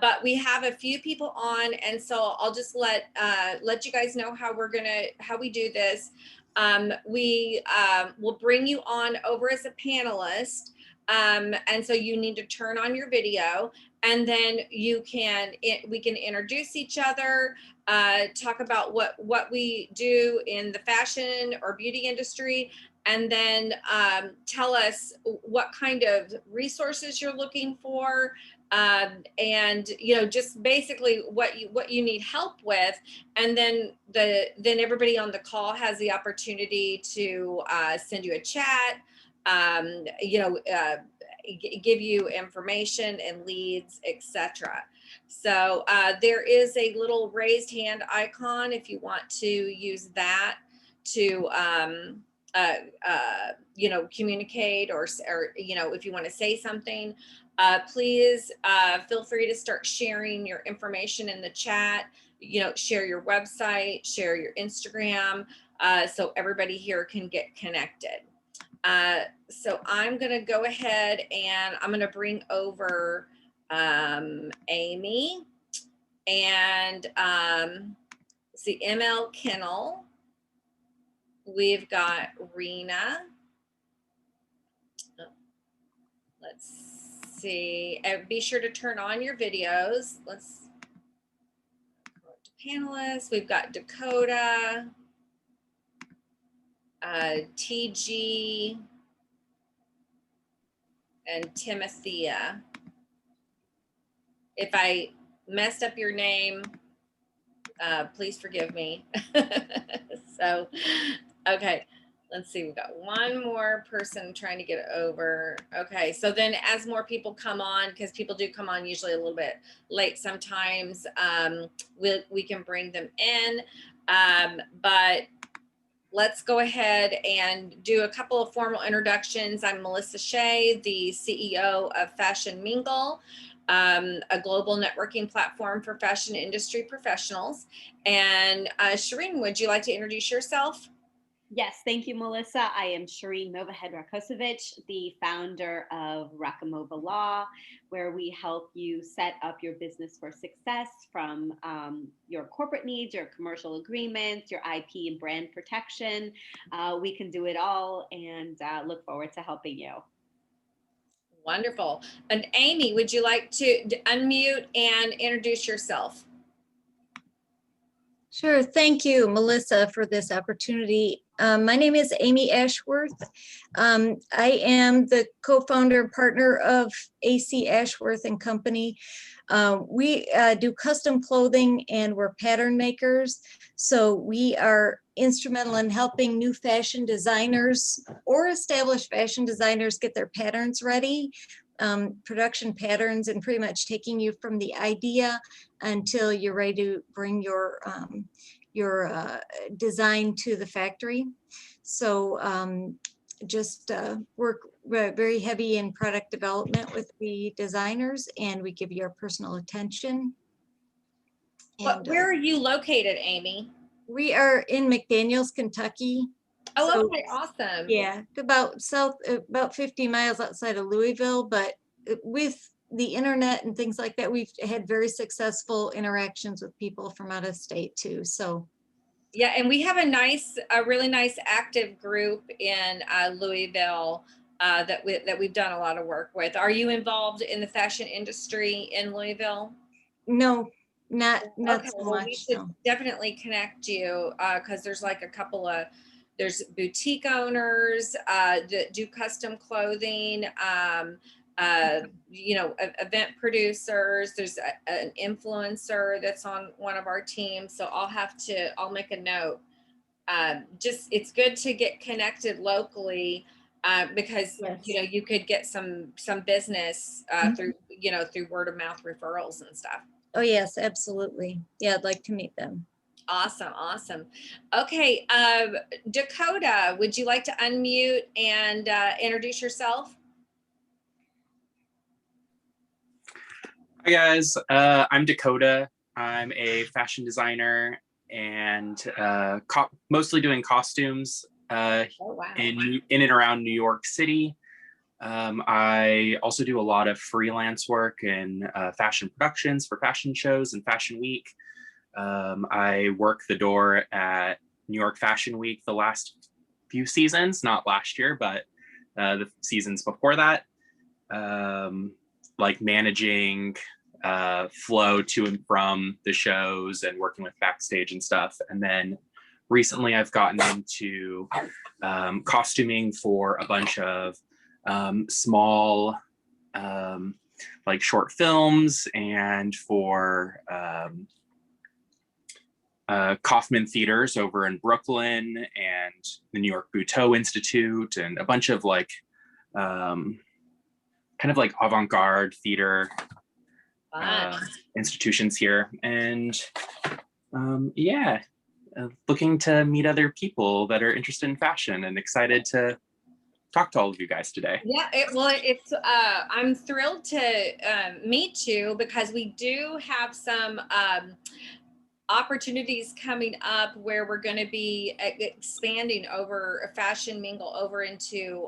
but we have a few people on, and so I'll just let you guys know how we do this. We will bring you on over as a panelist, and so you need to turn on your video, and then we can introduce each other, talk about what we do in the fashion or beauty industry, and then tell us what kind of resources you're looking for, and just basically what you need help with, and then everybody on the call has the opportunity to send you a chat, give you information and leads, etc. So there is a little raised hand icon if you want to use that to communicate, or if you want to say something. Please feel free to start sharing your information in the chat. Share your website, share your Instagram, so everybody here can get connected. So I'm going to go ahead and I'm going to bring over Amy and see ML Kennel. We've got Rena. Let's see. Be sure to turn on your videos. Let's go to panelists. We've got Dakota, TG, and Timothea. If I messed up your name, please forgive me. So, okay. Let's see, we've got one more person trying to get over. Okay, so then as more people come on, because people do come on usually a little bit late sometimes, we can bring them in. But let's go ahead and do a couple of formal introductions. I'm Melissa Shea, the CEO of Fashion Mingle, a global networking platform for fashion industry professionals. And Shireen, would you like to introduce yourself? Yes, thank you, Melissa. I am Shireen Movahed-Rakocevic, the founder of Rakamova Law, where we help you set up your business for success, from your corporate needs, your commercial agreements, your IP and brand protection. We can do it all, and look forward to helping you. Wonderful. And Amy, would you like to unmute and introduce yourself? Sure. Thank you, Melissa, for this opportunity. My name is Amy Ashworth. I am the co-founder and partner of AC Ashworth and Company. We do custom clothing, and we're pattern makers. So we are instrumental in helping new fashion designers or established fashion designers get their patterns ready, production patterns, and pretty much taking you from the idea until you're ready to bring your design to the factory. So just work very heavy in product development with the designers, and we give you our personal attention. And, where are you located, Amy? We are in McDaniels, Kentucky. Oh, so, okay, awesome. Yeah, about 50 miles outside of Louisville, but with the internet and things like that, we've had very successful interactions with people from out of state too. So yeah, and we have a really nice active group in Louisville that we've done a lot of work with. Are you involved in the fashion industry in Louisville? No, not okay, so well, much. we should definitely connect you, because there's like a couple of, there's boutique owners that do custom clothing, event producers. There's an influencer that's on one of our teams. So I'll make a note. It's good to get connected locally, because yes. You could get some business through word of mouth referrals and stuff. Oh yes, absolutely. Yeah, I'd like to meet them. Awesome. Okay, Dakota, would you like to unmute and introduce yourself? Hi guys, I'm Dakota. I'm a fashion designer and mostly doing costumes oh, wow. in and around New York City. I also do a lot of freelance work in fashion productions for fashion shows and Fashion Week. I work the door at New York Fashion Week the last few seasons, not last year, but the seasons before that, like managing flow to and from the shows and working with backstage and stuff. And then recently I've gotten into costuming for a bunch of small like short films and for Kaufman theaters over in Brooklyn and the New York Buteau Institute and a bunch of like kind of like avant-garde theater institutions here. And yeah, looking to meet other people that are interested in fashion and excited to talk to all of you guys today. Yeah, it's I'm thrilled to meet you because we do have some opportunities coming up where we're going to be expanding over a fashion mingle over into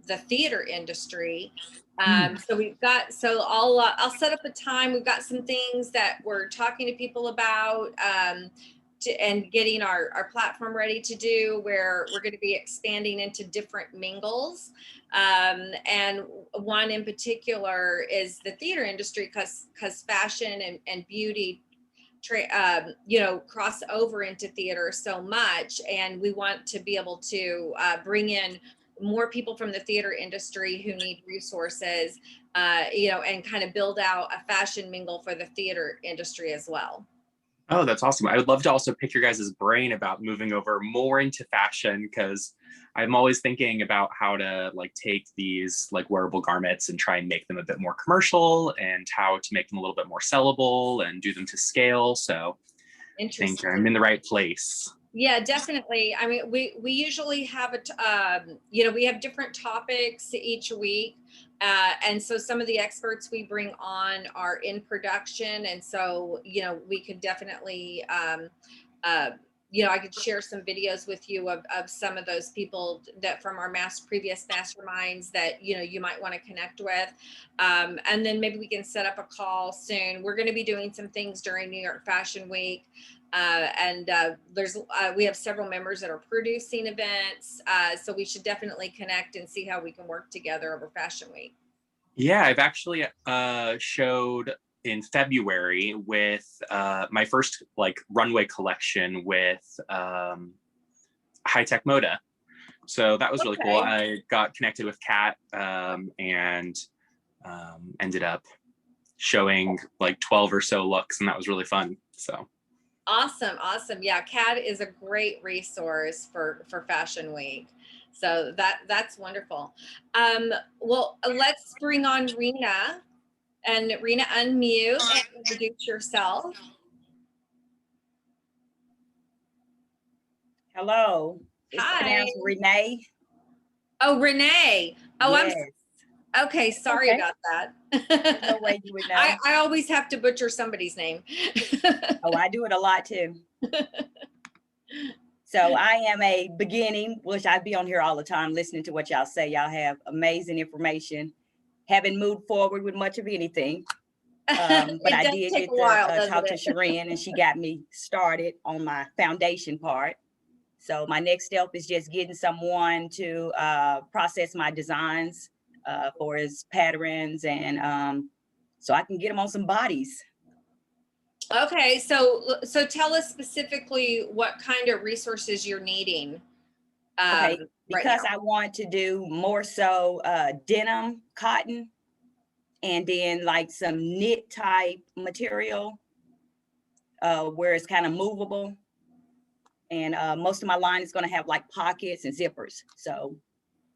the theater industry. So I'll set up a time. We've got some things that we're talking to people about and getting our platform ready to do, where we're going to be expanding into different mingles. And one in particular is the theater industry, because fashion and beauty cross over into theater so much, and we want to be able to bring in more people from the theater industry who need resources, and kind of build out a fashion mingle for the theater industry as well. Oh, that's awesome. I would love to also pick your guys' brain about moving over more into fashion, because I'm always thinking about how to like take these like wearable garments and try and make them a bit more commercial, and how to make them a little bit more sellable and do them to scale. So I think I'm in the right place. Yeah, definitely. I mean, we usually have we have different topics each week. And so some of the experts we bring on are in production. And so, we could definitely, I could share some videos with you of some of those people that from our previous masterminds that, you might want to connect with. And then maybe we can set up a call soon. We're going to be doing some things during New York Fashion Week. We have several members that are producing events. So we should definitely connect and see how we can work together over Fashion Week. Yeah, I've actually showed in February with my first like runway collection with hiTechMODA. So that was really cool. I got connected with Kat and ended up showing like 12 or so looks, and that was really fun. So awesome. Yeah, Kat is a great resource for Fashion Week. So that's wonderful. Well, let's bring on Rena. And Rena, unmute and introduce yourself. Hello. It's pronounced Renee. Oh, Renee. Oh, yes. Okay. Sorry about that. No way you would know. I always have to butcher somebody's name. Oh, I do it a lot too. So I am a beginning, which I'd be on here all the time listening to what y'all say. Y'all have amazing information. Haven't moved forward with much of anything. But I did get to talk to Sharon, and she got me started on my foundation part. So my next step is just getting someone to process my designs for his patterns, and so I can get them on some bodies. Okay, so tell us specifically what kind of resources you're needing. Okay, because I want to do more so denim, cotton, and then like some knit type material where it's kind of movable. And most of my line is going to have like pockets and zippers. So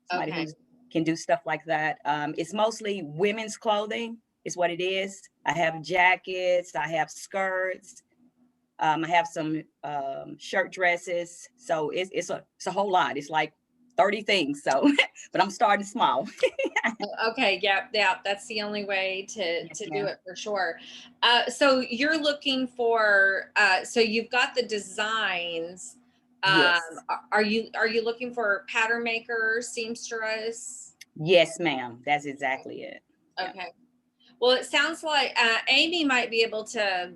somebody who can do stuff like that. It's mostly women's clothing is what it is. I have jackets, I have skirts, I have some shirt dresses. So it's a whole lot. It's like 30 things. So, but I'm starting small. Okay. Yeah. That's the only way to do it for sure. So you're looking for, so you've got the designs. Yes. Are you looking for pattern makers, seamstress? Yes, ma'am. That's exactly it. Okay. Well, it sounds like Amy might be able to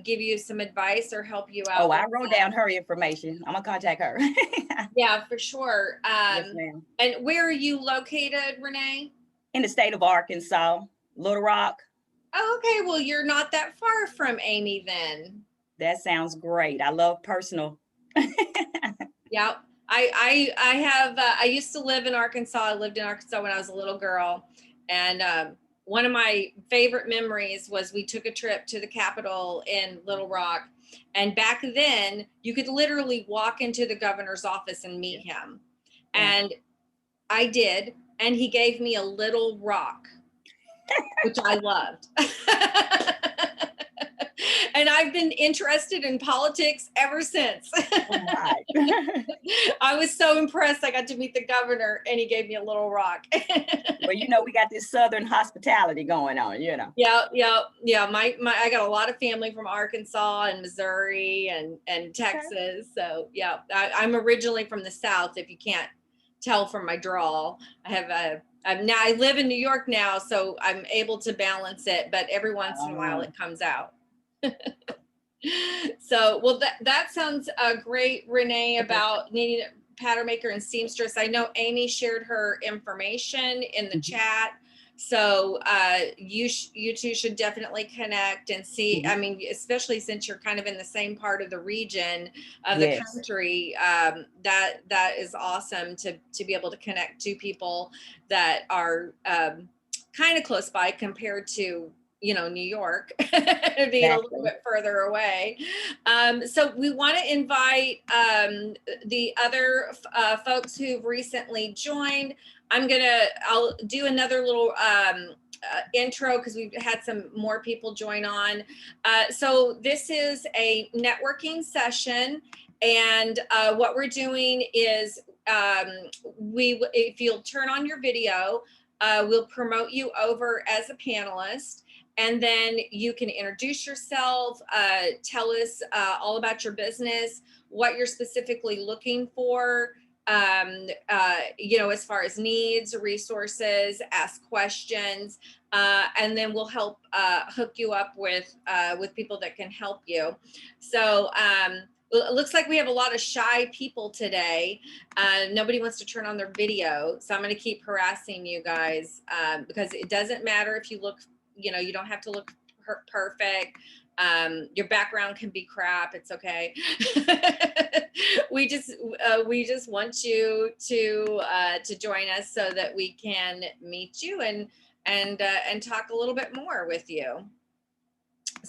give you some advice or help you out. Oh, I wrote down her information. I'm gonna contact her. Yeah, for sure. Yes, ma'am. And where are you located, Renee? In the state of Arkansas, Little Rock. Oh, okay. Well, you're not that far from Amy then. That sounds great. I love personal. Yeah. I used to live in Arkansas. I lived in Arkansas when I was a little girl. And one of my favorite memories was we took a trip to the Capitol in Little Rock. And back then you could literally walk into the governor's office and meet him. And I did. And he gave me a little rock, which I loved. And I've been interested in politics ever since. Oh my. I was so impressed. I got to meet the governor and he gave me a little rock. Well, you know, we got this Southern hospitality going on, you know. Yeah. I got a lot of family from Arkansas and Missouri and Texas. Okay. So yeah, I'm originally from the South. If you can't tell from my drawl, I live in New York now, so I'm able to balance it, but every once in a while it comes out. So, well, that sounds great, Renee, about needing a pattern maker and seamstress. I know Amy shared her information in the chat. So you two should definitely connect and see. I mean, especially since you're kind of in the same part of the region of the country, that is awesome to be able to connect to people that are kind of close by compared to, you know, New York being a little bit further away. So we want to invite the other folks who've recently joined. I'll do another little intro because we've had some more people join on. So this is a networking session, and what we're doing is if you'll turn on your video, we'll promote you over as a panelist. And then you can introduce yourself, tell us all about your business, what you're specifically looking for, you know, as far as needs, resources, ask questions, and then we'll help hook you up with people that can help you. So it looks like we have a lot of shy people today. Nobody wants to turn on their video. So I'm going to keep harassing you guys because it doesn't matter if you look, you know, you don't have to look perfect. Your background can be crap. It's okay. We just want you to join us so that we can meet you and talk a little bit more with you.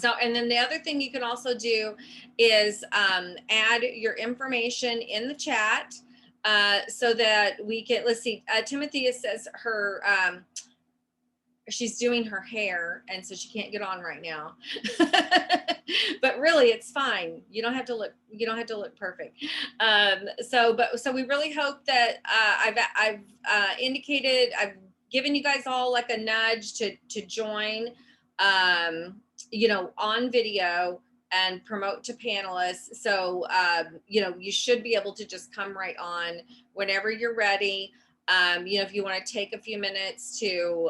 So, and then the other thing you can also do is add your information in the chat so that we can, let's see, Timothea says her, she's doing her hair and so she can't get on right now. But really it's fine. You don't have to look perfect. So we really hope that I've indicated, I've given you guys all like a nudge to join, you know, on video and promote to panelists. So, you know, you should be able to just come right on whenever you're ready. You know, if you want to take a few minutes to,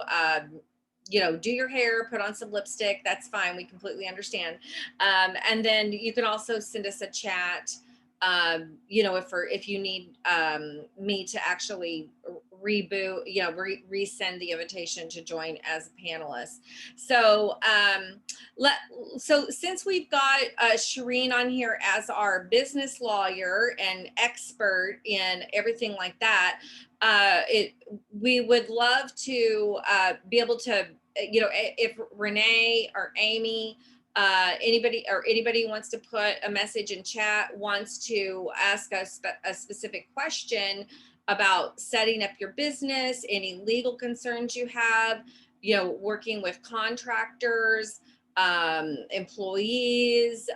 you know, do your hair, put on some lipstick, that's fine. We completely understand. And then you can also send us a chat, you know, if you need me to actually reboot, you know, resend the invitation to join as a panelist. So, so since we've got Shireen on here as our business lawyer and expert in everything like that, we would love to be able to, you know, if Renee or Amy, anybody wants to put a message in chat, wants to ask us a specific question about setting up your business, any legal concerns you have, you know, working with contractors, employees,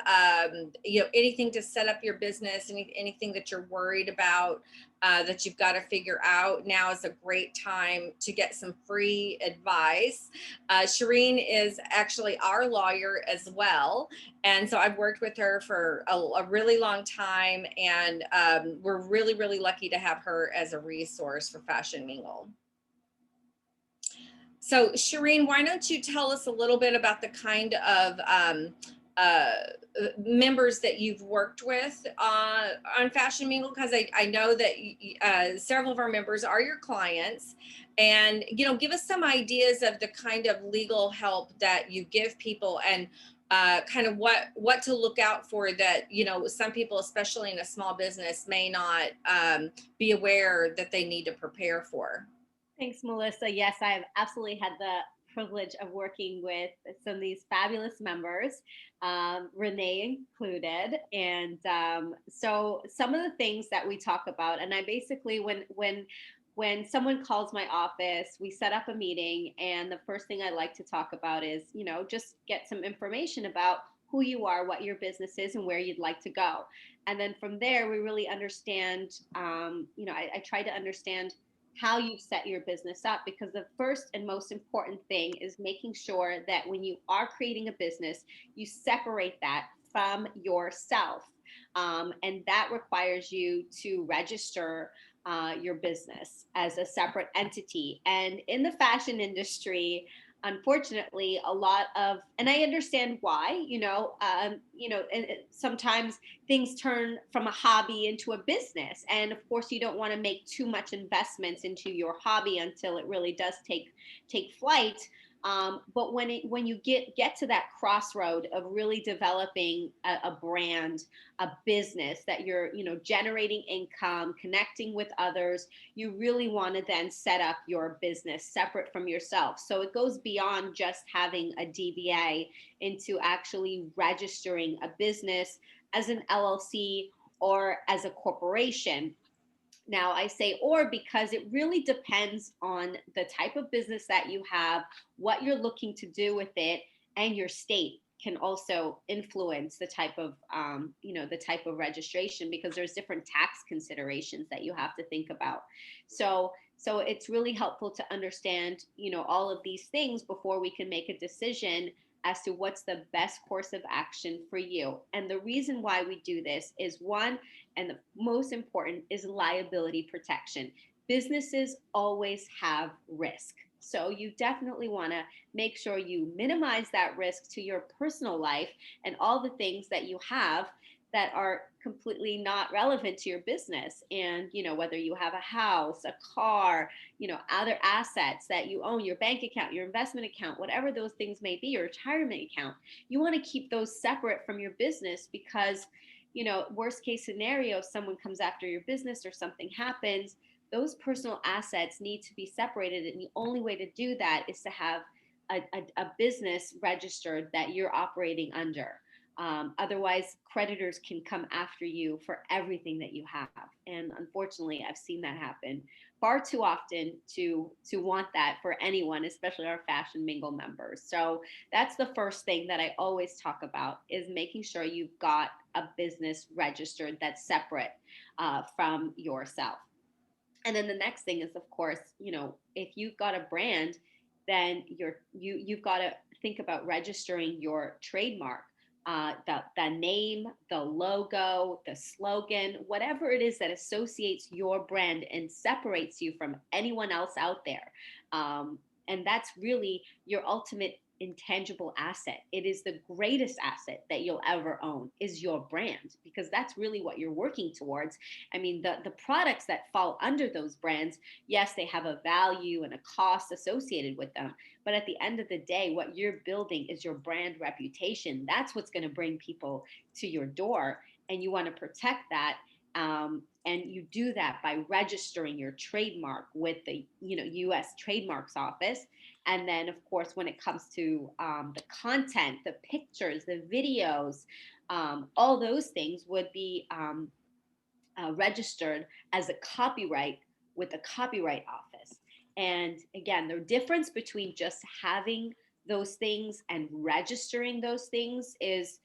you know, anything to set up your business, anything that you're worried about, that you've got to figure out, now is a great time to get some free advice. Shireen is actually our lawyer as well. And so I've worked with her for a really long time, and we're really, really lucky to have her as a resource for Fashion Mingle. So Shireen, why don't you tell us a little bit about the kind of members that you've worked with on Fashion Mingle, because I know that several of our members are your clients, and give us some ideas of the kind of legal help that you give people, and kind of what to look out for that some people, especially in a small business, may not be aware that they need to prepare for. Thanks, Melissa. Yes, I've absolutely had the privilege of working with some of these fabulous members, Renee included. And so some of the things that we talk about, and I basically, when someone calls my office, we set up a meeting, and the first thing I like to talk about is, just get some information about who you are, what your business is, and where you'd like to go. And then from there, we really understand, I try to understand how you set your business up, because the first and most important thing is making sure that when you are creating a business, you separate that from yourself. And that requires you to register your business as a separate entity. And in the fashion industry, unfortunately, a lot of, and I understand why, and sometimes things turn from a hobby into a business. And of course, you don't want to make too much investments into your hobby until it really does take flight. But when you get to that crossroad of really developing a brand, a business that you're generating income, connecting with others, you really want to then set up your business separate from yourself. So it goes beyond just having a DBA into actually registering a business as an LLC or as a corporation. Now, I say or because it really depends on the type of business that you have, what you're looking to do with it, and your state can also influence the type of the type of registration, because there's different tax considerations that you have to think about. So it's really helpful to understand all of these things before we can make a decision as to what's the best course of action for you. And the reason why we do this is, one, and the most important, is liability protection. Businesses always have risk. So you definitely want to make sure you minimize that risk to your personal life and all the things that you have that are completely not relevant to your business. And, whether you have a house, a car, other assets that you own, your bank account, your investment account, whatever those things may be, your retirement account, you want to keep those separate from your business, because, worst case scenario, if someone comes after your business or something happens, those personal assets need to be separated. And the only way to do that is to have a business registered that you're operating under. Otherwise, creditors can come after you for everything that you have. And unfortunately, I've seen that happen far too often to want that for anyone, especially our Fashion Mingle members. So that's the first thing that I always talk about, is making sure you've got a business registered that's separate from yourself. And then the next thing is, of course, if you've got a brand, then you've got to think about registering your trademark. The name, the logo, the slogan, whatever it is that associates your brand and separates you from anyone else out there. And that's really your ultimate intangible asset. It is the greatest asset that you'll ever own, is your brand, because that's really what you're working towards. I mean, the products that fall under those brands, yes, they have a value and a cost associated with them. But at the end of the day, what you're building is your brand reputation. That's what's going to bring people to your door. And you want to protect that. And you do that by registering your trademark with the U.S. Trademarks Office. And then, of course, when it comes to the content, the pictures, the videos, all those things would be registered as a copyright with the Copyright Office. And again, the difference between just having those things and registering those things is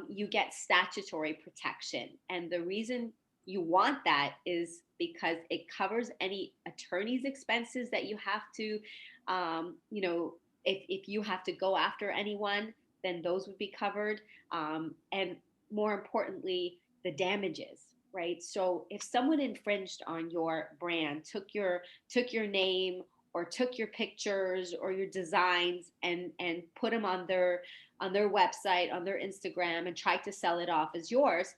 you get statutory protection. And the reason you want that is because it covers any attorney's expenses that you have to, if you have to go after anyone, then those would be covered. And more importantly, the damages, right? So if someone infringed on your brand, took your name or took your pictures or your designs and put them on their website, on their Instagram, and tried to sell it off as yours,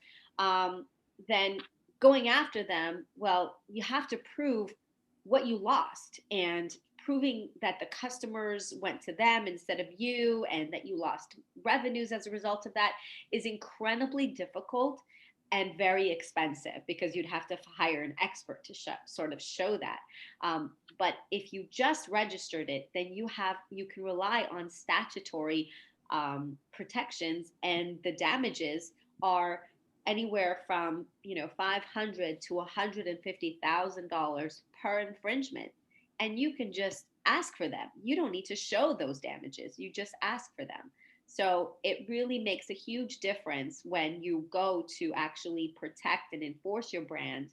then going after them, well, you have to prove what you lost, and proving that the customers went to them instead of you, and that you lost revenues as a result of that, is incredibly difficult and very expensive, because you'd have to hire an expert to sort of show that. But if you just registered it, then you can rely on statutory protections, and the damages are anywhere from $500 to $150,000 per infringement, and you can just ask for them. You don't need to show those damages. You just ask for them. So it really makes a huge difference when you go to actually protect and enforce your brand,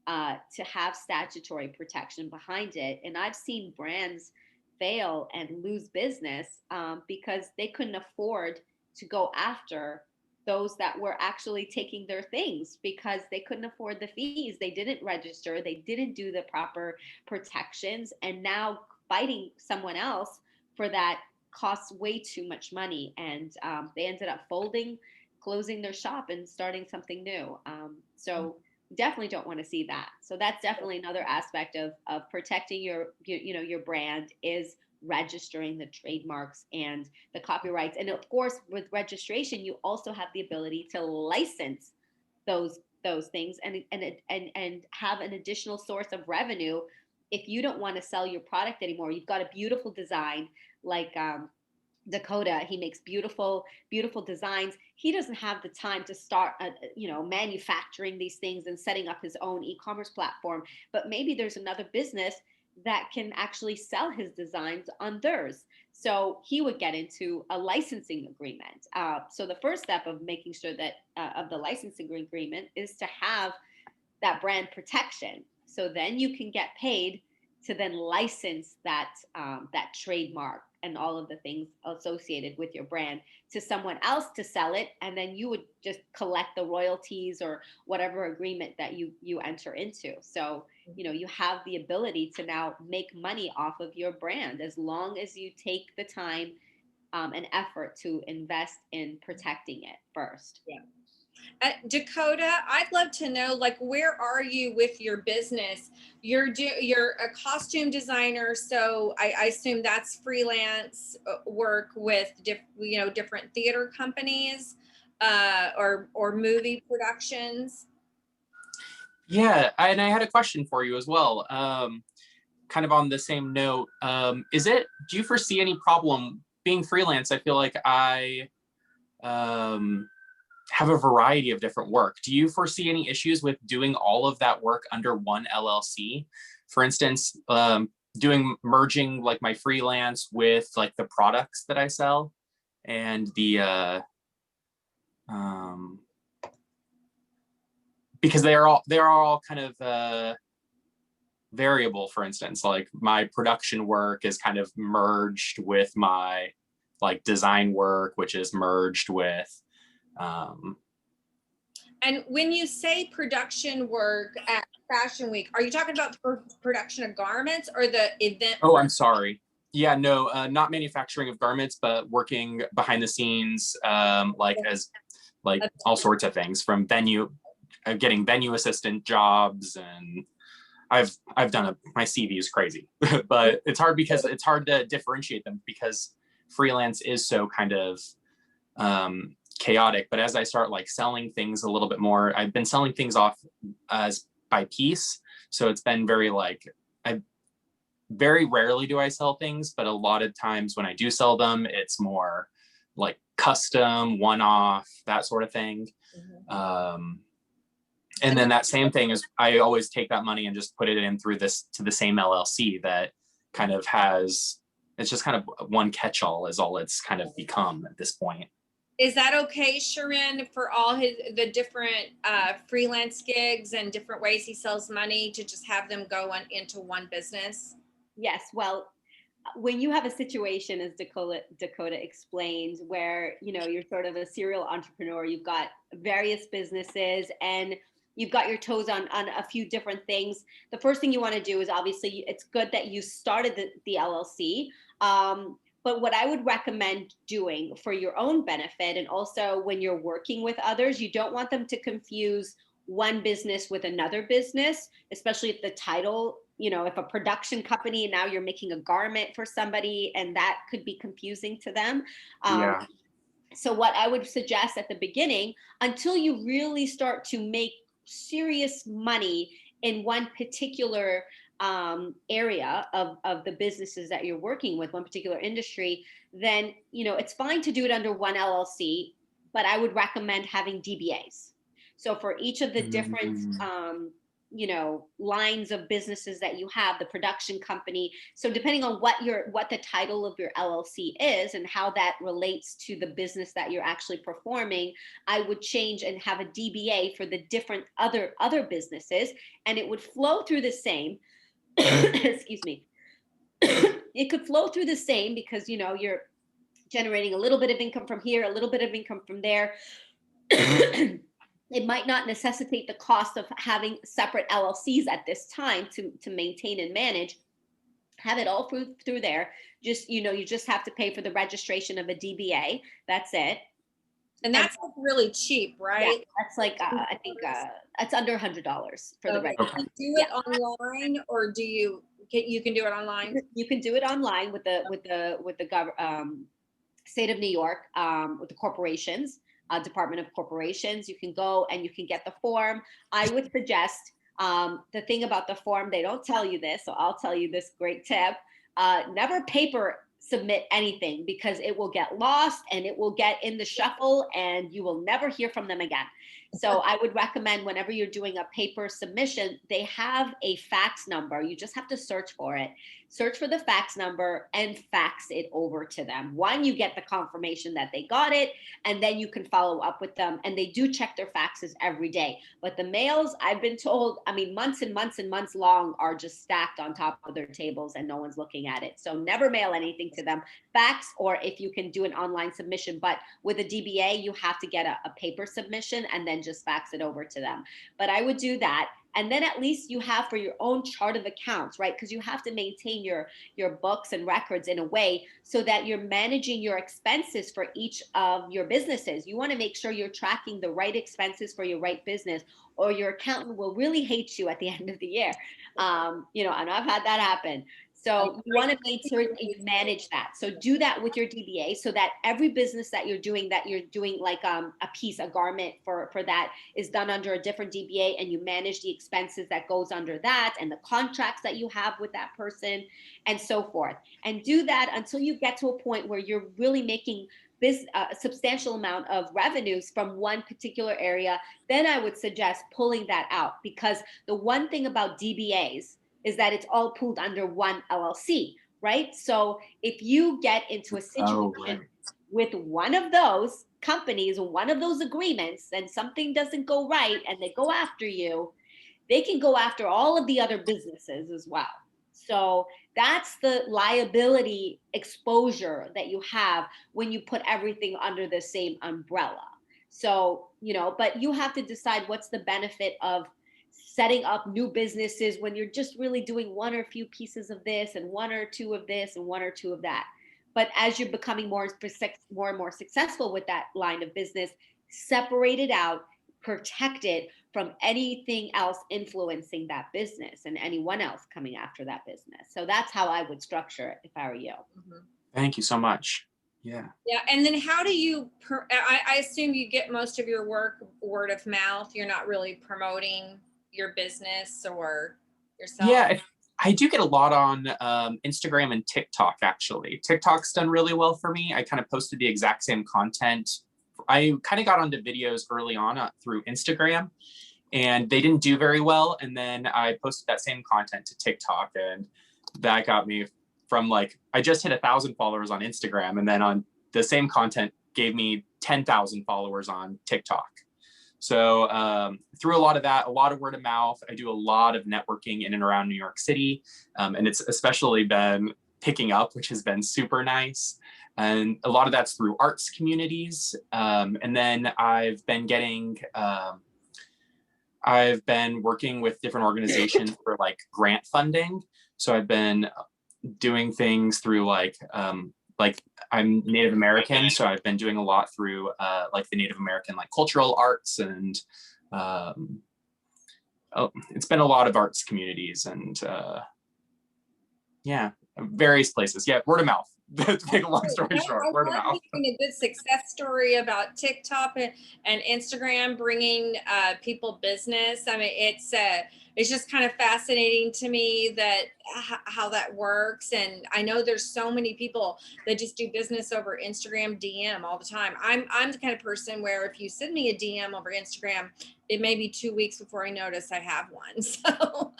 to have statutory protection behind it. And I've seen brands fail and lose business because they couldn't afford to go after those that were actually taking their things, because they couldn't afford the fees. They didn't register, they didn't do the proper protections, and now fighting someone else for that costs way too much money. And they ended up folding, closing their shop, and starting something new. So definitely don't want to see that. So that's definitely another aspect of protecting your brand, is registering the trademarks and the copyrights. And of course, with registration, you also have the ability to license those things and have an additional source of revenue. If you don't want to sell your product anymore, you've got a beautiful design like Dakota. He makes beautiful designs. He doesn't have the time to start manufacturing these things and setting up his own e-commerce platform, but maybe there's another business that can actually sell his designs on theirs. So he would get into a licensing agreement. So the first step of making sure that of the licensing agreement is to have that brand protection. So then you can get paid to then license that that trademark and all of the things associated with your brand to someone else to sell it, and then you would just collect the royalties or whatever agreement that you enter into. So you have the ability to now make money off of your brand, as long as you take the time and effort to invest in protecting it first. Yeah. Dakota, I'd love to know, like, where are you with your business? You're a costume designer, so I assume that's freelance work with different theater companies or movie productions. Yeah, and I had a question for you as well. Kind of on the same note, do you foresee any problem being freelance? I feel like I have a variety of different work. Do you foresee any issues with doing all of that work under one LLC? For instance, merging like my freelance with like the products that I sell, and the because they are all kind of variable. For instance, like my production work is kind of merged with my like design work, which is merged with and when you say production work at Fashion Week, are you talking about the production of garments or the event? Oh, I'm sorry. Yeah, no, not manufacturing of garments, but working behind the scenes, like all sorts of things, from getting venue assistant jobs, and I've done my CV is crazy, but it's hard because it's hard to differentiate them because freelance is so kind of chaotic. But as I start like selling things a little bit more, I've been selling things off as by piece. So it's been very rarely do I sell things, but a lot of times when I do sell them, it's more like custom, one-off, that sort of thing. Mm-hmm. And then that same thing is I always take that money and just put it in to the same LLC that kind of it's just kind of one catch-all is all it's kind of become at this point. Is that okay, Sharon, for all the different freelance gigs and different ways he sells money, to just have them go into one business? Yes. Well, when you have a situation, as Dakota explained, where you're sort of a serial entrepreneur, you've got various businesses, and you've got your toes on a few different things. The first thing you want to do is obviously it's good that you started the LLC. But what I would recommend doing for your own benefit, and also when you're working with others, you don't want them to confuse one business with another business, especially if the title, you know, if a production company and now you're making a garment for somebody, and that could be confusing to them. Yeah. So what I would suggest at the beginning, until you really start to make serious money in one particular area of the businesses that you're working with, one particular industry, then, you know, it's fine to do it under one LLC, but I would recommend having DBAs. So for each of the different, you know, lines of businesses that you have, the production company. So depending on what the title of your LLC is and how that relates to the business that you're actually performing, I would change and have a DBA for the different other businesses, and it would flow through the same. Excuse me. It could flow through the same because, you know, you're generating a little bit of income from here, a little bit of income from there. It might not necessitate the cost of having separate LLCs at this time to maintain and manage. Have it all through there. Just, you know, you just have to pay for the registration of a DBA. That's it. And that's like really cheap, right? Yeah, that's like I think it's under $100 for the registration. Do you do it online, or do you can do it online? You can do it online with the state of New York, with the corporations. Department of Corporations. You can go and you can get the form. I would suggest, the thing about the form, they don't tell you this, so I'll tell you this great tip. Never paper submit anything, because it will get lost and it will get in the shuffle and you will never hear from them again. So I would recommend, whenever you're doing a paper submission, they have a fax number. You just have to search for it. Search for the fax number and fax it over to them. One, you get the confirmation that they got it, and then you can follow up with them. And they do check their faxes every day. But the mails, I've been told, I mean, months and months and months long, are just stacked on top of their tables and no one's looking at it. So never mail anything to them. Fax, or if you can do an online submission. But with a DBA, you have to get a paper submission and then just fax it over to them. But I would do that. And then at least you have for your own chart of accounts, right? Because you have to maintain your books and records in a way so that you're managing your expenses for each of your businesses. You want to make sure you're tracking the right expenses for your right business, or your accountant will really hate you at the end of the year. You know, and I've had that happen. So you want to make sure that you manage that. So do that with your DBA, so that every business that you're doing like a piece, a garment for that, is done under a different DBA, and you manage the expenses that goes under that, and the contracts that you have with that person, and so forth. And do that until you get to a point where you're really making a substantial amount of revenues from one particular area. Then I would suggest pulling that out, because the one thing about DBAs is that it's all pooled under one LLC, right? So if you get into a situation with one of those companies, one of those agreements, and something doesn't go right and they go after you, they can go after all of the other businesses as well. So that's the liability exposure that you have when you put everything under the same umbrella. So, you know, but you have to decide what's the benefit of setting up new businesses when you're just really doing one or a few pieces of this and one or two of this and one or two of that. But as you're becoming more and more successful with that line of business, separate it out, protect it from anything else influencing that business and anyone else coming after that business. So that's how I would structure it if I were you. Mm-hmm. Thank you so much. Yeah. Yeah. And then how do you, I assume you get most of your work word of mouth. You're not really promoting your business or yourself? Yeah, I do get a lot on Instagram and TikTok, actually. TikTok's done really well for me. I kind of posted the exact same content. I kind of got onto videos early on through Instagram, and they didn't do very well. And then I posted that same content to TikTok, and that got me from like, I just hit 1,000 followers on Instagram, and then on the same content gave me 10,000 followers on TikTok. So through a lot of that, a lot of word of mouth, I do a lot of networking in and around New York City. And it's especially been picking up, which has been super nice. And a lot of that's through arts communities. And then I've been getting I've been working with different organizations for like grant funding. So I've been doing things through like I'm Native American, so I've been doing a lot through like the Native American like cultural arts, and it's been a lot of arts communities and yeah, various places. Yeah, word of mouth. To make a long story short, word of mouth. A good success story about TikTok and Instagram bringing people business. I mean, it's just kind of fascinating to me that how that works. And I know there's so many people that just do business over Instagram DM all the time. I'm the kind of person where if you send me a DM over Instagram, it may be 2 weeks before I notice I have one. So.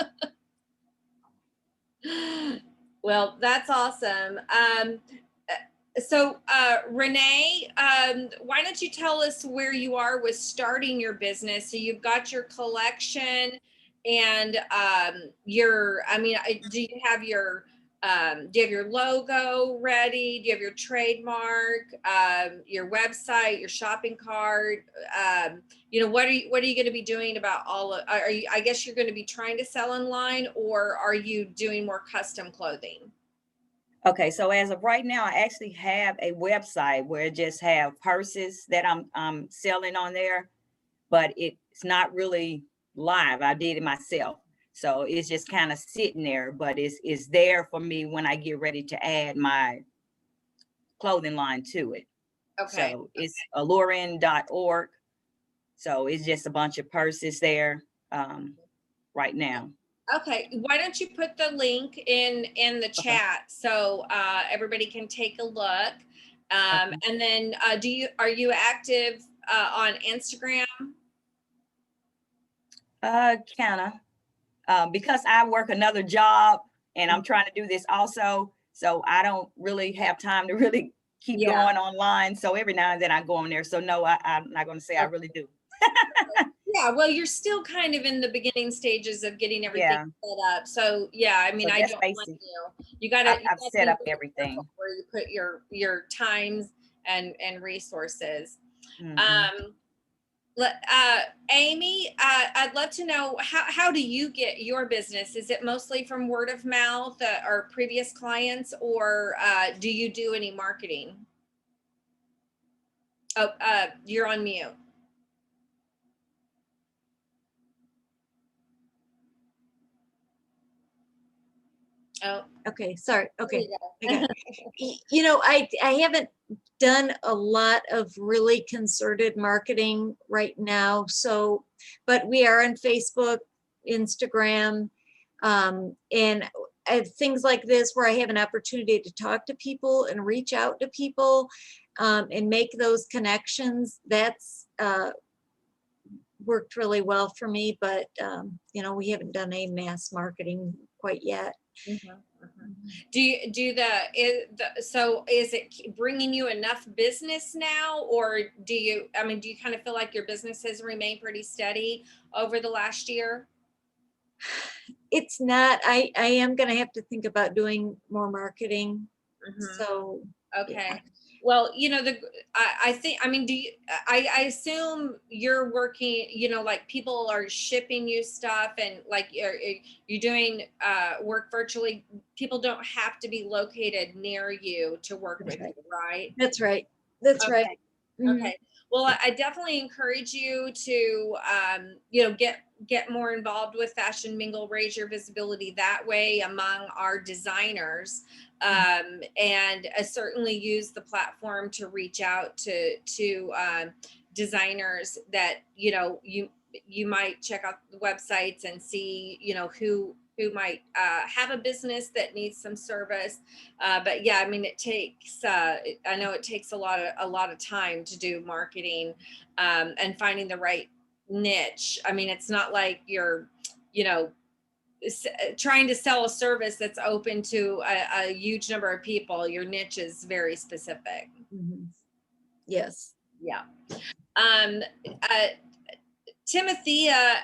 Well, that's awesome. So Renee, why don't you tell us where you are with starting your business? So you've got your collection and do you have your logo ready? Do you have your trademark, your website, your shopping cart? What are you going to be doing about I guess you're going to be trying to sell online, or are you doing more custom clothing? Okay, so as of right now, I actually have a website where it just have purses that I'm selling on there, but it's not really live. I did it myself. So it's just kind of sitting there, but it's there for me when I get ready to add my clothing line to it. Okay. So it's alluring.org. So it's just a bunch of purses there right now. Okay, why don't you put the link in the chat so everybody can take a look. And then are you active on Instagram? Kinda. Because I work another job and I'm trying to do this also. So I don't really have time to really keep going online. So every now and then I go on there. So no, I'm not going to say I really do. Yeah, well, you're still kind of in the beginning stages of getting everything set up. So yeah, I mean, So I don't want you. You gotta I've set up everything where you put your times and resources. Mm-hmm. Amy, I'd love to know how do you get your business? Is it mostly from word of mouth or previous clients, or do you do any marketing? Oh, you're on mute. Oh, okay. Sorry. Okay. I haven't done a lot of really concerted marketing right now. So, but we are on Facebook, Instagram, and things like this where I have an opportunity to talk to people and reach out to people and make those connections. That's worked really well for me, but we haven't done a mass marketing quite yet. Mm-hmm. So is it bringing you enough business now, or do you kind of feel like your business has remained pretty steady over the last year? It's not. I am going to have to think about doing more marketing. So okay. Yeah. Well, I think, I assume you're working, like people are shipping you stuff and like you're doing work virtually. People don't have to be located near you to work with you, right? That's right. That's right. Mm-hmm. Okay. Well, I definitely encourage you to, get more involved with Fashion Mingle, raise your visibility that way among our designers, and certainly use the platform to reach out to designers that, you might check out the websites and see, who might have a business that needs some service. But yeah, it takes, I know it takes a lot of time to do marketing and finding the right niche. It's not like you're, trying to sell a service that's open to a huge number of people. Your niche is very specific. Mm-hmm. Yes. Yeah. Timothea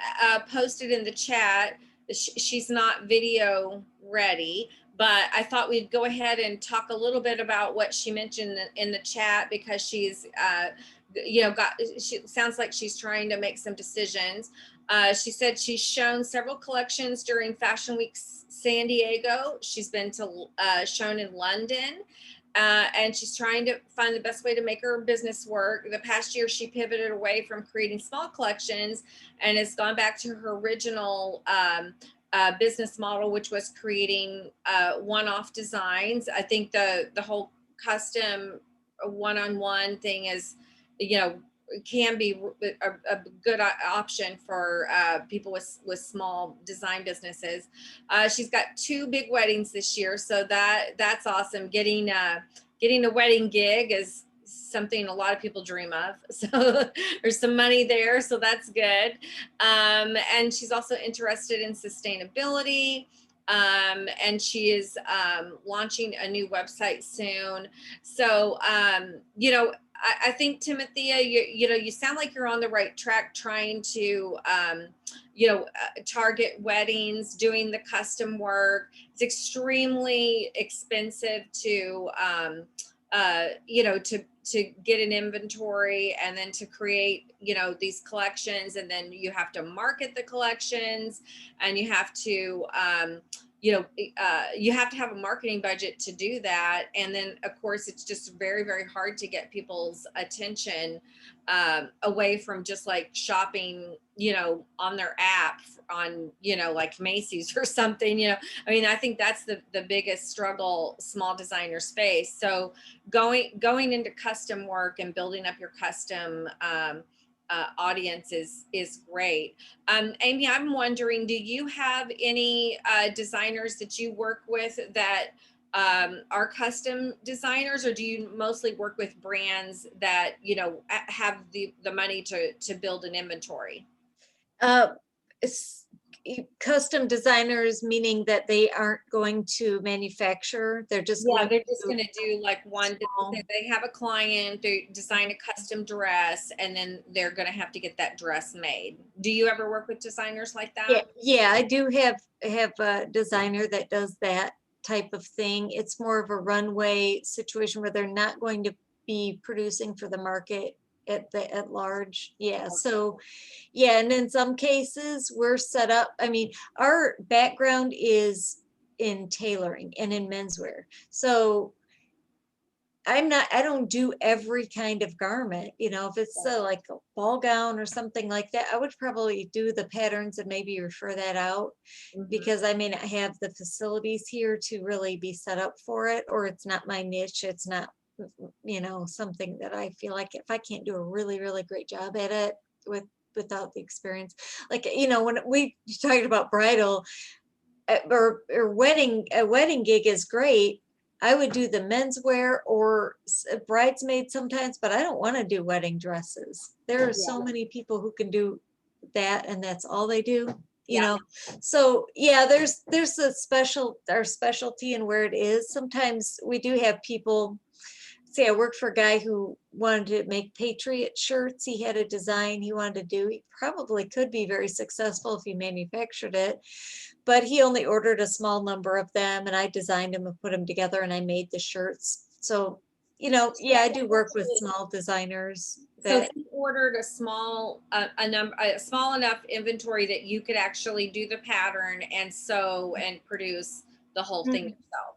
posted in the chat, she's not video ready, but I thought we'd go ahead and talk a little bit about what she mentioned in the chat, because she's, she sounds like she's trying to make some decisions She said she's shown several collections during Fashion Week San Diego. She's been to shown in London. And she's trying to find the best way to make her business work. The past year, she pivoted away from creating small collections and has gone back to her original business model, which was creating one-off designs. I think the whole custom one-on-one thing is, you know, can be a good option for people with small design businesses. She's got 2 big weddings this year, so that's awesome. Getting a wedding gig is something a lot of people dream of. So there's some money there, so that's good. And she's also interested in sustainability. And she is launching a new website soon. So, you know, I think, Timothea, you sound like you're on the right track trying to, target weddings, doing the custom work. It's extremely expensive to get an inventory and then to create, these collections, and then you have to market the collections, and you have to, you have to have a marketing budget to do that. And then of course, it's just very, very hard to get people's attention away from just like shopping, on their app on, like Macy's or something, I mean, I think that's the biggest struggle small designer space. So going into custom work and building up your custom audience is great. Amy, I'm wondering, do you have any designers that you work with that are custom designers, or do you mostly work with brands that have the money to build an inventory? Custom designers, meaning that they aren't going to manufacture, they're just they're just going to do like one. They have a client, they design a custom dress, and then they're going to have to get that dress made. Do you ever work with designers like that? Yeah, I do have a designer that does that type of thing. It's more of a runway situation where they're not going to be producing for the market at large. Yeah. So yeah, and in some cases we're set up. I mean, our background is in tailoring and in menswear. So I don't do every kind of garment, if it's like a ball gown or something like that, I would probably do the patterns and maybe refer that out, because I may not have the facilities here to really be set up for it, or it's not my niche. It's not, something that I feel like if I can't do a really, really great job at it without the experience, like, when we talked about bridal or wedding, a wedding gig is great. I would do the menswear or bridesmaids sometimes, but I don't want to do wedding dresses. There are so many people who can do that, and that's all they do, So yeah, there's our specialty and where it is. Sometimes we do have people. Say I worked for a guy who wanted to make Patriot shirts. He had a design he wanted to do. He probably could be very successful if he manufactured it, but he only ordered a small number of them, and I designed them and put them together, and I made the shirts. So, yeah, I do work with small designers. So he ordered a small enough inventory that you could actually do the pattern and sew and produce the whole thing yourself.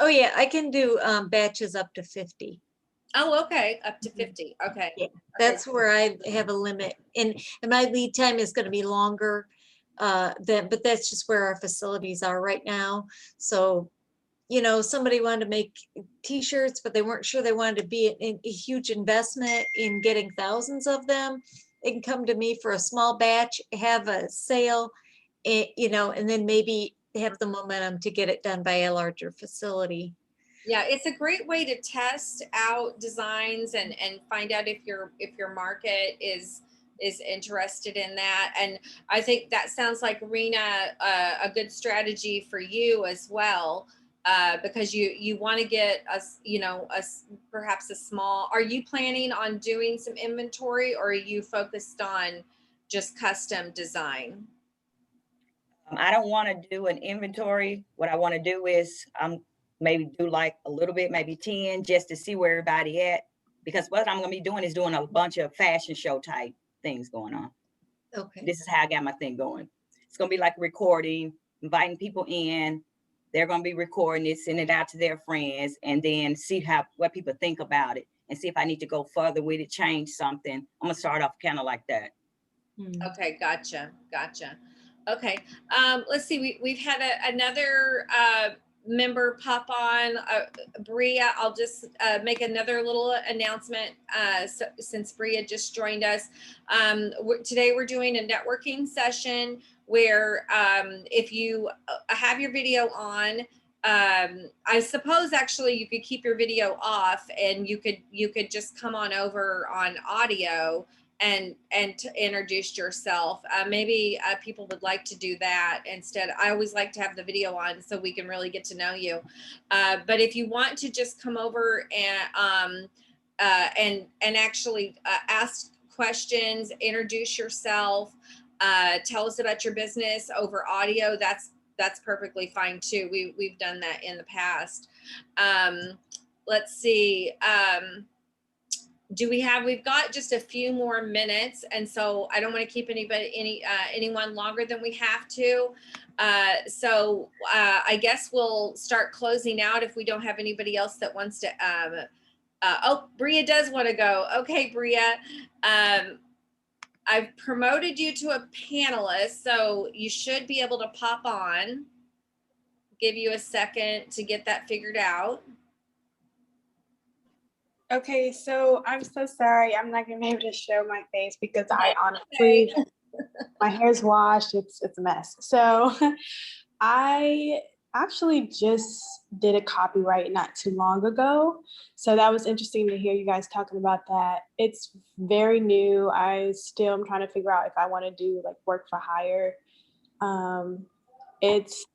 Oh yeah, I can do batches up to 50. Oh, okay, up to 50. Okay. Yeah, that's where I have a limit, and my lead time is going to be longer. But that's just where our facilities are right now. So, somebody wanted to make t-shirts, but they weren't sure they wanted to be a huge investment in getting thousands of them. They can come to me for a small batch, have a sale, and then maybe have the momentum to get it done by a larger facility. Yeah, it's a great way to test out designs and find out if your market is interested in that. And I think that sounds like, Rena, a good strategy for you as well, because you want to get perhaps a small. Are you planning on doing some inventory, or are you focused on just custom design? I don't want to do an inventory. What I want to do is maybe do like a little bit, maybe 10, just to see where everybody at. Because what I'm going to be doing is doing a bunch of fashion show type things going on. Okay. This is how I got my thing going. It's going to be like a recording, inviting people in. They're going to be recording it, send it out to their friends, and then see what people think about it, and see if I need to go further with it, change something. I'm going to start off kind of like that. Okay, gotcha. Okay, let's see. We've had another member pop on, Bria. I'll just make another little announcement since Bria just joined us. Today we're doing a networking session where if you have your video on, I suppose actually you could keep your video off and you could just come on over on audio and to introduce yourself. Maybe people would like to do that instead. I always like to have the video on so we can really get to know you. But if you want to just come over and actually ask questions, introduce yourself, tell us about your business over audio, that's perfectly fine too. We've done that in the past. Let's see. We've got just a few more minutes, and so I don't want to keep anyone longer than we have to. So I guess we'll start closing out if we don't have anybody else that wants to. Oh, Bria does want to go. Okay, Bria. I've promoted you to a panelist, so you should be able to pop on. Give you a second to get that figured out. Okay, so I'm so sorry. I'm not gonna be able to show my face because I honestly, my hair's washed. It's a mess. So I actually just did a copyright not too long ago. So that was interesting to hear you guys talking about that. It's very new. I still am trying to figure out if I want to do like work for hire. It's,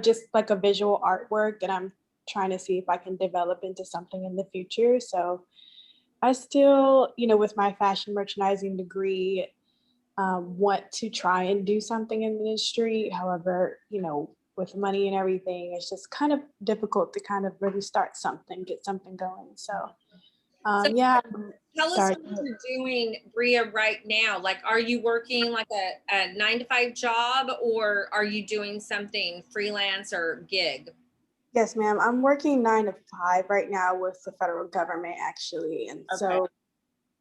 just like a visual artwork that I'm trying to see if I can develop into something in the future. So I still, with my fashion merchandising degree, want to try and do something in the industry. However, with money and everything, it's just kind of difficult to kind of really start something, get something going. So yeah. Tell us what you're doing, Bria, right now. Like, are you working like a 9-to-5 job, or are you doing something freelance or gig? Yes, ma'am. I'm working 9 to 5 right now with the federal government, actually. And so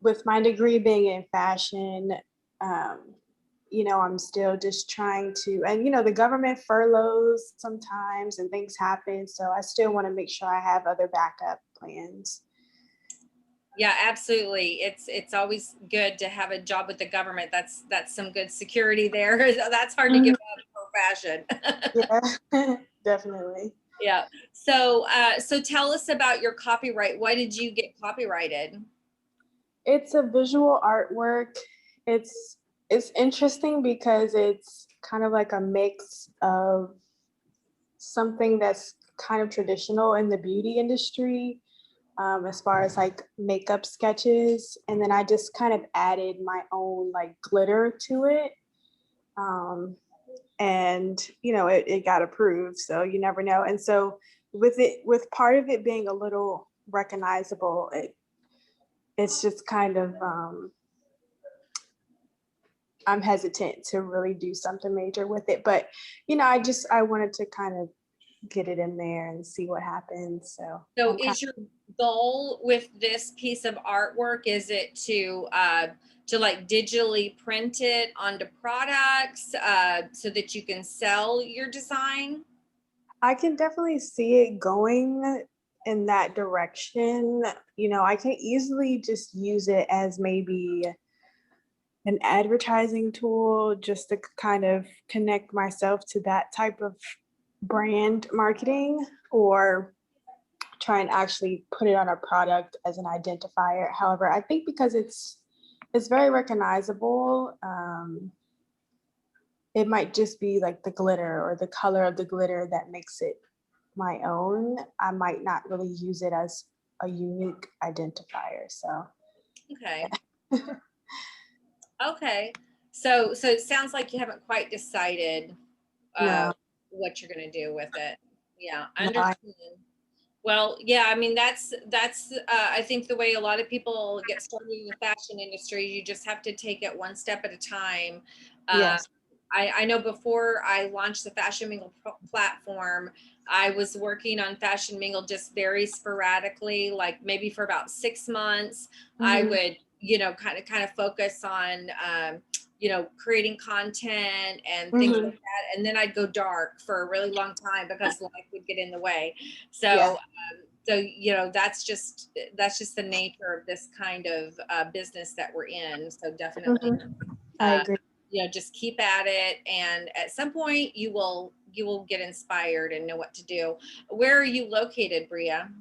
with my degree being in fashion, I'm still just trying to, and, the government furloughs sometimes and things happen. So I still want to make sure I have other backup plans. Yeah, absolutely. It's always good to have a job with the government. That's some good security there. That's hard to give up for fashion. Yeah, definitely. Yeah. So tell us about your copyright. Why did you get copyrighted? It's a visual artwork. It's interesting because it's kind of like a mix of something that's kind of traditional in the beauty industry, as far as like makeup sketches. And then I just kind of added my own like glitter to it. And it got approved, so you never know. And so with part of it being a little recognizable, it's just kind of I'm hesitant to really do something major with it, but I wanted to kind of get it in there and see what happens. So is your goal with this piece of artwork, is it to like digitally print it onto products so that you can sell your design? I can definitely see it going in that direction. I can easily just use it as maybe an advertising tool just to kind of connect myself to that type of brand marketing, or try and actually put it on a product as an identifier. However, I think because it's very recognizable, it might just be like the glitter or the color of the glitter that makes it my own. I might not really use it as a unique identifier. So okay. Okay, so it sounds like you haven't quite decided no. what you're going to do with it. Yeah, I No, understand. Well, yeah, I mean, that's I think the way a lot of people get started in the fashion industry. You just have to take it one step at a time. Yes. I know before I launched the Fashion Mingle platform, I was working on Fashion Mingle just very sporadically, like maybe for about 6 months. I Mhm. would, kind of focus on, creating content and things like Mhm. that. And then I'd go dark for a really long time because life would get in the way. So, Yeah. that's just the nature of this kind of business that we're in. So definitely, Mhm. I uh, agree. just keep at it, and at some point you will get inspired and know what to do. Where are you located, Bria?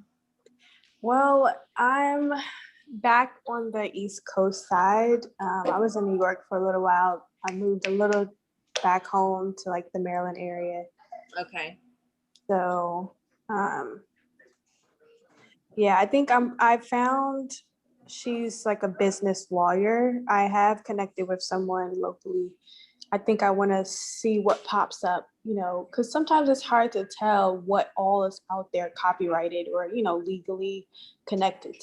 Well, I'm back on the East Coast side. I was in New York for a little while. I moved a little back home to like the Maryland area. Okay. So, yeah, I think I found she's like a business lawyer. I have connected with someone locally. I think I want to see what pops up, because sometimes it's hard to tell what all is out there copyrighted or, legally connected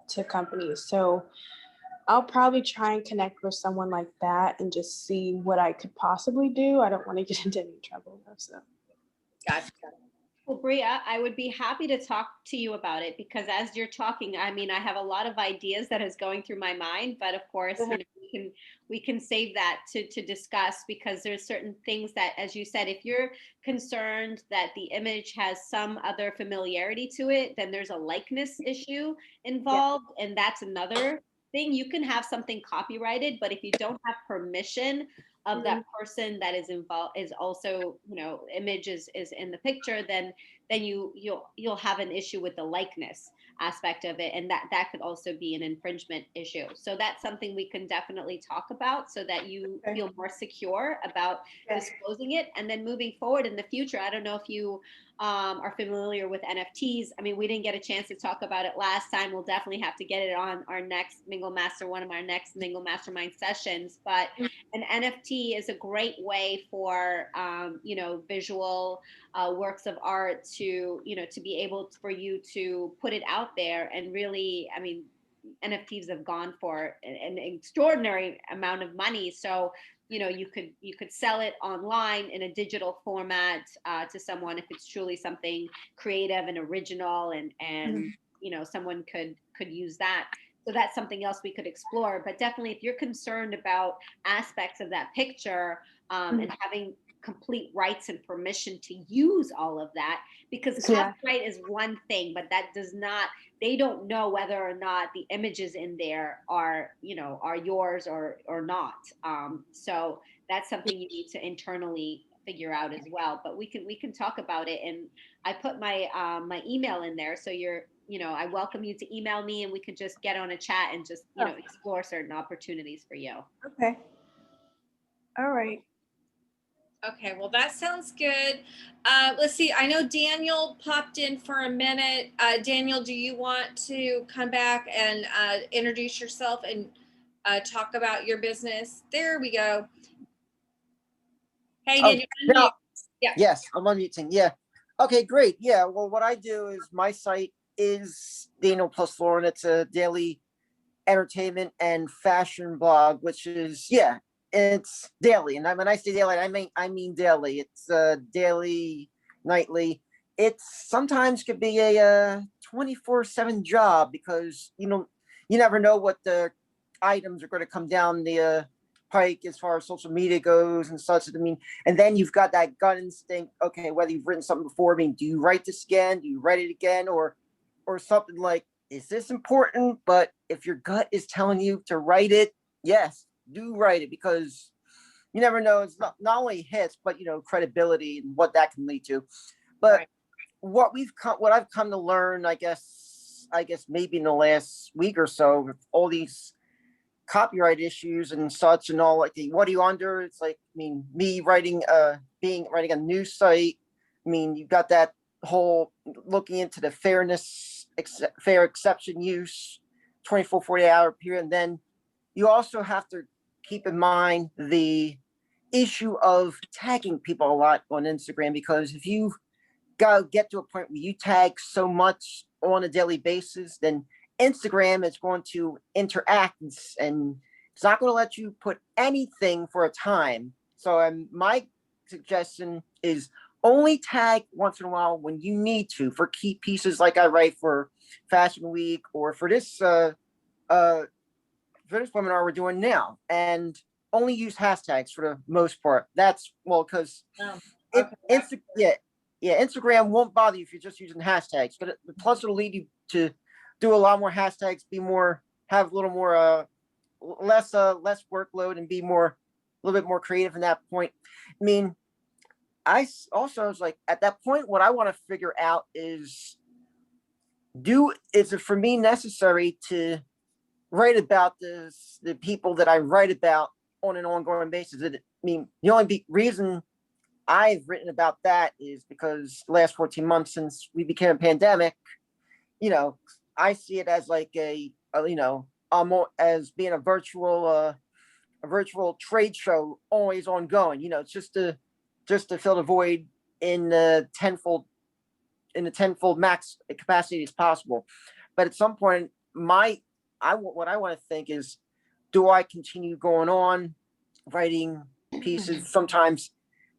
to companies. So I'll probably try and connect with someone like that and just see what I could possibly do. I don't want to get into any trouble though, so. Gotcha. Well, Bria, I would be happy to talk to you about it because as you're talking, I mean, I have a lot of ideas that is going through my mind, but of course, we can save that to discuss because there's certain things that, as you said, if you're concerned that the image has some other familiarity to it, then there's a likeness issue involved, and that's another thing. You can have something copyrighted, but if you don't have permission of that person that is involved is also, image is in the picture, then you'll have an issue with the likeness aspect of it, and that could also be an infringement issue. So that's something we can definitely talk about so that you feel more secure about disclosing it. And then moving forward in the future, I don't know if you are familiar with NFTs. I mean, we didn't get a chance to talk about it last time. We'll definitely have to get it on our next one of our next Mingle Mastermind sessions. But an NFT is a great way for, visual works of art to, to be able for you to put it out there. And really, I mean, NFTs have gone for an extraordinary amount of money. So, you could sell it online in a digital format to someone if it's truly something creative and original, and someone could use that. So that's something else we could explore. But definitely, if you're concerned about aspects of that picture and having complete rights and permission to use all of that, because copyright is one thing, but that does not, they don't know whether or not the images in there are yours or not. So that's something you need to internally figure out as well. But we can talk about it, and I put my my email in there, so I welcome you to email me, and we could just get on a chat and just explore certain opportunities for you. Okay. All right. Okay, well, that sounds good. Let's see. I know Daniel popped in for a minute. Daniel, do you want to come back and introduce yourself and talk about your business? There we go. Hey, Oh, did you unmute? Yeah. Yes, I'm unmuting. Yeah. Okay, great. Yeah. Well, what I do is my site is Daniel Plus Lauren. It's a daily entertainment and fashion blog, which is, yeah, it's daily. And when I say daily, I mean daily. It's daily, nightly. It's sometimes could be a 24/7 job because you never know what the items are going to come down the pike as far as social media goes and such. I mean, and then you've got that gut instinct. Okay, whether you've written something before, I mean, do you write this again? Do you write it again, or something like, is this important? But if your gut is telling you to write it, yes, do write it, because you never know. It's not only hits, but credibility and what that can lead to. But what I've come to learn, I guess maybe in the last week or so, with all these copyright issues and such and all, like, what are you under? It's like, I mean, me writing a news site. I mean, you got that whole looking into the fair exception use 24-48 hour period. And then you also have to keep in mind the issue of tagging people a lot on Instagram, because if you gotta get to a point where you tag so much on a daily basis, then Instagram is going to interact and it's not going to let you put anything for a time. So my suggestion is only tag once in a while when you need to for key pieces like I write for Fashion Week or for this webinar we're doing now, and only use hashtags for the most part. That's well, because Instagram won't bother you if you're just using hashtags, but plus it'll lead you to do a lot more hashtags, have a little more less workload, and be a little bit more creative in that point. I mean, I also was like, at that point, what I want to figure out is it for me necessary to write about the people that I write about on an ongoing basis? I mean, the only reason I've written about that is because the last 14 months since we became a pandemic, I see it as like as being a virtual trade show, always ongoing. It's just to fill the void in the tenfold max capacity as possible. But at some point, what I want to think is, do I continue going on writing pieces, sometimes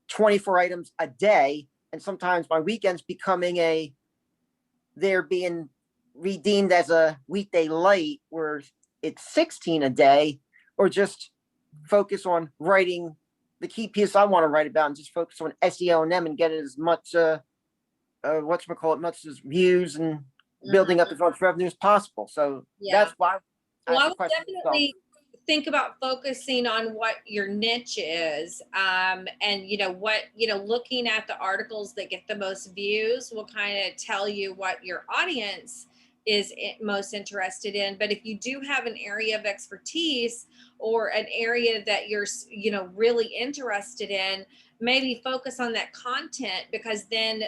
24 items a day, and sometimes my weekends they're being redeemed as a weekday light where it's 16 a day, or just focus on writing the key piece I want to write about and just focus on SEO and them and get as much much as views and building up as much revenue as possible. So that's why I would definitely think about focusing on what your niche is, and looking at the articles that get the most views will kind of tell you what your audience is most interested in. But if you do have an area of expertise or an area that you're really interested in, maybe focus on that content, because then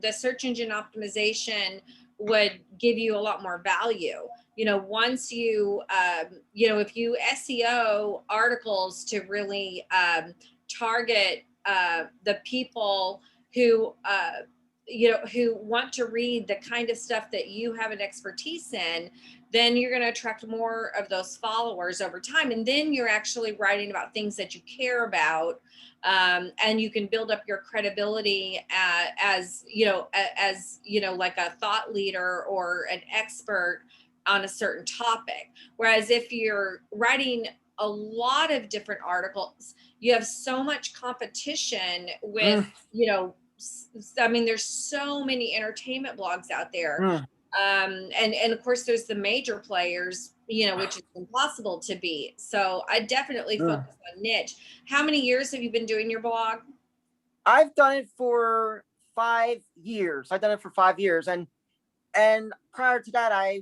the search engine optimization would give you a lot more value. Once you if you SEO articles to really target the people who who want to read the kind of stuff that you have an expertise in, then you're going to attract more of those followers over time. And then you're actually writing about things that you care about. And you can build up your credibility as like a thought leader or an expert on a certain topic. Whereas if you're writing a lot of different articles, you have so much competition with, there's so many entertainment blogs out there. And of course there's the major players, which is impossible to beat. So I definitely focus on niche. How many years have you been doing your blog? I've done it for 5 years. And prior to that, I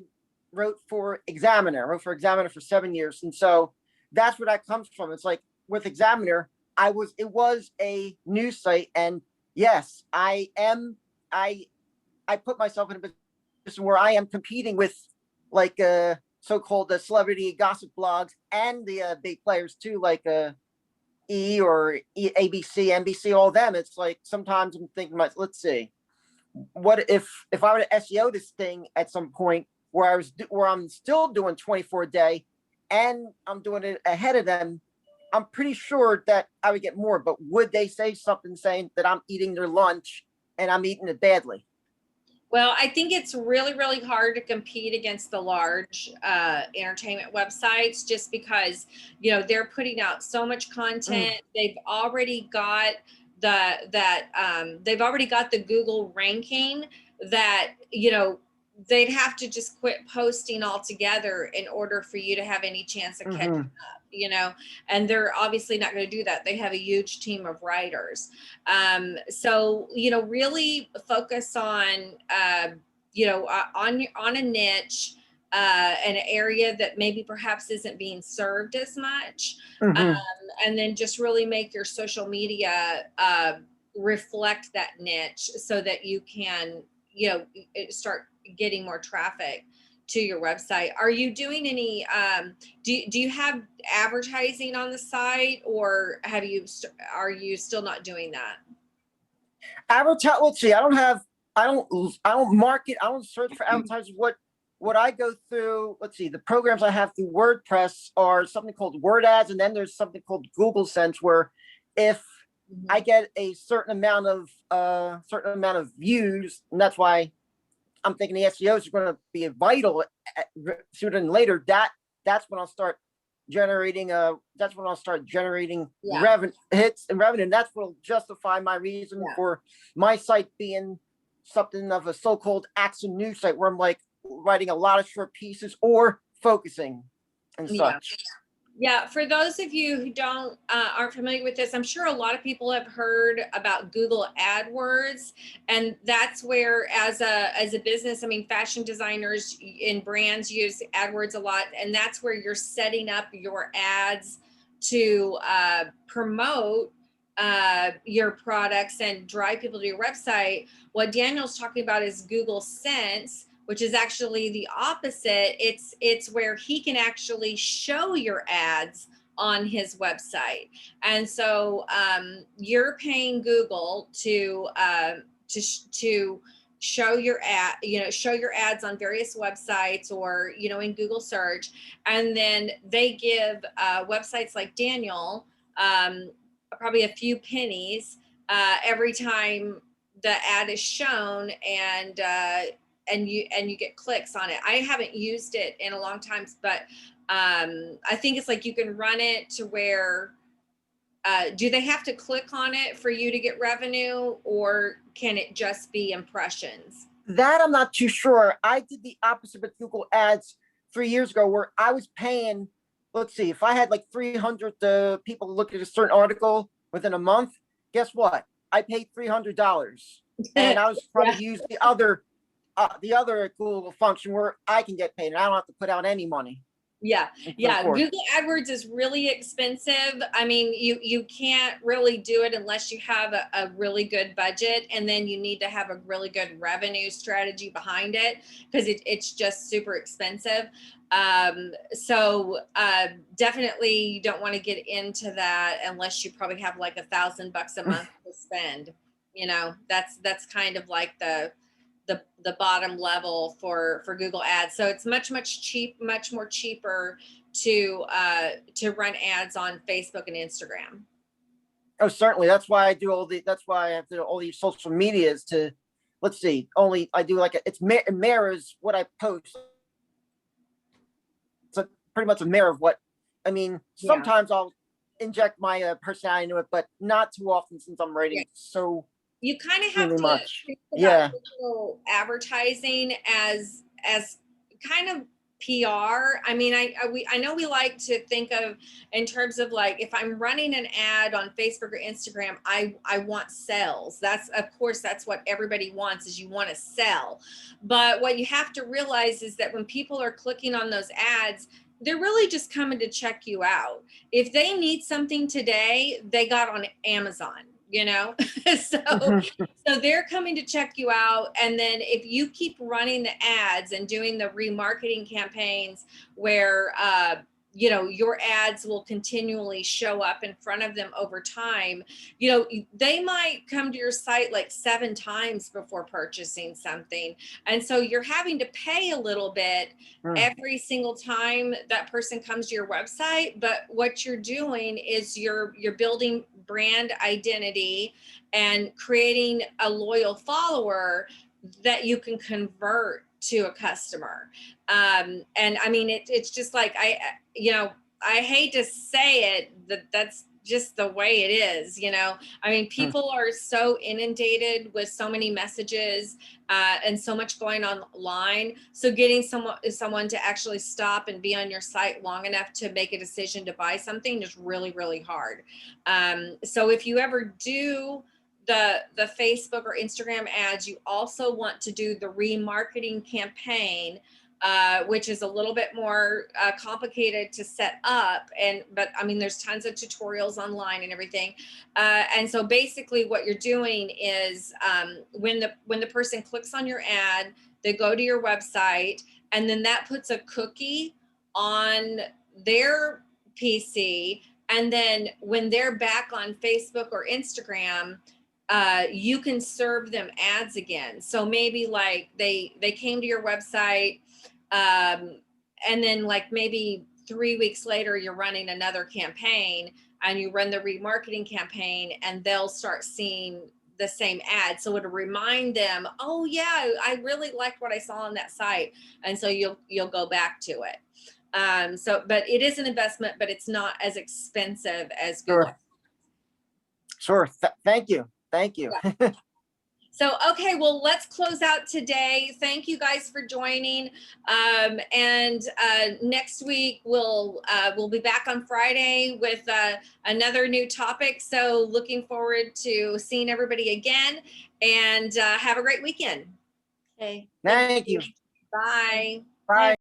wrote for Examiner for 7 years. And so that's where that comes from. It's like with Examiner, it was a news site, and yes, I put myself in a position where I am competing with like so-called celebrity gossip blogs and the big players too, like ABC, NBC, all them. It's like sometimes I'm thinking, let's see, what if I were to SEO this thing at some point where I'm still doing 24 a day and I'm doing it ahead of them, I'm pretty sure that I would get more. But would they say something saying that I'm eating their lunch and I'm eating it badly? Well, I think it's really, really hard to compete against the large entertainment websites, just because, they're putting out so much content. They've already got they've already got the Google ranking that, they'd have to just quit posting altogether in order for you to have any chance of catching up, and they're obviously not going to do that. They have a huge team of writers. So, really focus on, on a niche, an area that maybe perhaps isn't being served as much. And then just really make your social media reflect that niche so that you can, start getting more traffic to your website. Are you doing any, do you have advertising on the site, or are you still not doing that? Let's see, I don't have I don't market, I don't search for advertisers. What I go through, let's see, the programs I have through WordPress are something called Word Ads, and then there's something called Google Sense, where if I get a certain amount of views, and that's why I'm thinking the SEOs are going to be vital sooner than later. That's when I'll start generating revenue hits and revenue, and that's what will justify my reason for my site being something of a so-called action news site, where I'm like writing a lot of short pieces or focusing and such. Yeah, for those of you who aren't familiar with this, I'm sure a lot of people have heard about Google AdWords, and that's where, as a business, I mean, fashion designers and brands use AdWords a lot, and that's where you're setting up your ads to promote your products and drive people to your website. What Daniel's talking about is Google Sense, which is actually the opposite. It's where he can actually show your ads on his website. And so you're paying Google to show your show your ads on various websites, or, in Google search. And then they give websites like Daniel probably a few pennies every time the ad is shown, and you get clicks on it. I haven't used it in a long time, but I think it's like you can run it to where, do they have to click on it for you to get revenue, or can it just be impressions? That I'm not too sure. I did the opposite with Google Ads 3 years ago, where I was paying, let's see, if I had like 300 people look at a certain article within a month, guess what? I paid $300. And I was trying to use the other Google function where I can get paid and I don't have to put out any money. Yeah. Google AdWords is really expensive. I mean, you can't really do it unless you have a really good budget, and then you need to have a really good revenue strategy behind it, because it's just super expensive. So definitely you don't want to get into that unless you probably have like $1,000 a month to spend. That's kind of like the bottom level for Google Ads. So it's much more cheaper to run ads on Facebook and Instagram. Oh, certainly. That's why I have to do all these social medias to, let's see, I do like it mirrors what I post. It's pretty much a mirror of what, I mean, sometimes I'll inject my personality into it, but not too often, since I'm writing so you kind of have to think about digital advertising as kind of PR. I mean, I know we like to think of in terms of like, if I'm running an ad on Facebook or Instagram, I want sales. That's, of course, that's what everybody wants, is you want to sell. But what you have to realize is that when people are clicking on those ads, they're really just coming to check you out. If they need something today, they got on Amazon. So they're coming to check you out. And then if you keep running the ads and doing the remarketing campaigns where, your ads will continually show up in front of them over time, they might come to your site like 7 times before purchasing something. And so you're having to pay a little bit every single time that person comes to your website. But what you're doing is you're building brand identity and creating a loyal follower that you can convert to a customer. And I mean, it's just like, I hate to say it, that's just the way it is. I mean, people are so inundated with so many messages and so much going on online. So getting someone to actually stop and be on your site long enough to make a decision to buy something is really, really hard. So if you ever do the Facebook or Instagram ads, you also want to do the remarketing campaign, which is a little bit more complicated to set up. But I mean, there's tons of tutorials online and everything. And so basically what you're doing is when the person clicks on your ad, they go to your website, and then that puts a cookie on their PC. And then when they're back on Facebook or Instagram, you can serve them ads again. So maybe like they came to your website, and then like maybe 3 weeks later, you're running another campaign and you run the remarketing campaign, and they'll start seeing the same ad. So it'll remind them, oh yeah, I really liked what I saw on that site. And so you'll go back to it. But it is an investment, but it's not as expensive as Google. Sure. Thank you. Thank you. Yeah. So, okay, well, let's close out today. Thank you guys for joining. And next week, we'll be back on Friday with another new topic. So looking forward to seeing everybody again, and have a great weekend. Okay. Thank you. Bye. Bye.